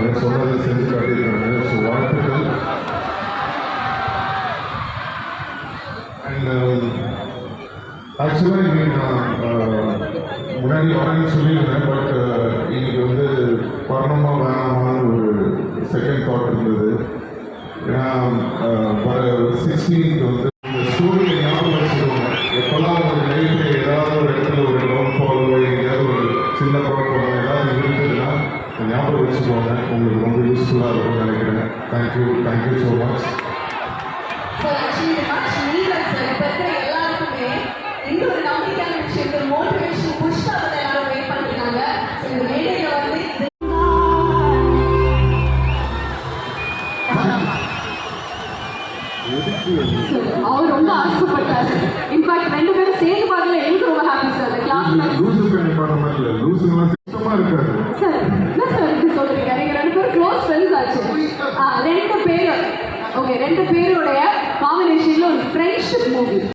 அவங்க சொன்னதை செஞ்சு காட்டியிருக்காங்க. ஸோ வாழ்த்துக்கள். அண்ட் ஆக்சுவலாக இன்னைக்கு நான் முன்னாடி வரேன்னு சொல்லியிருந்தேன். பட் இன்னைக்கு வந்து வரணுமா வேணாமான்னு ஒரு செகண்ட் தாட் இருந்தது. ஏன்னா வர 16th வந்து இந்த ஸ்டோரியை ஞாபகம் வச்சுக்கோங்க. எப்போல்லாம் ஒரு லைஃப்பில் ஏதாவது ஒரு இடத்துல ஒரு டவுன் ஃபாலோ எங்கேயாவது ஒரு சின்ன குழப்பம் ஏதாவது இருந்ததுன்னா ஞாபகம் வச்சுக்கோங்க. உங்களுக்கு ரொம்ப யூஸ்ஃபுல்லாக இருக்கும்னு நினைக்கிறேன். Thank you so much. இன்னொரு நம்பிக்கையான விஷயத்தில் மோட்டிவேஷன் புஷ்டாக எல்லாரும் வெயிட் பண்ணிருக்காங்க. இந்த மேடையில வந்து அவர் ரொம்ப ஆசைப்பட்டாரு. இன்ஃபேக்ட் 2 பேரும் சேர்ந்து பார்க்கல. எனக்கு ரொம்ப ஹாப்பி சார். கிளாஸ் சார் என்ன சார் இப்படி சொல்றீங்க? நீங்க 2 பேரும் க்ளோஸ் ஃப்ரெண்ட்ஸ் ஆச்சு. 2 பேர் ஓகே, 2 பேருடைய காம்பினேஷன்ல ஒரு ஃப்ரெண்ட்ஷிப் மூவி.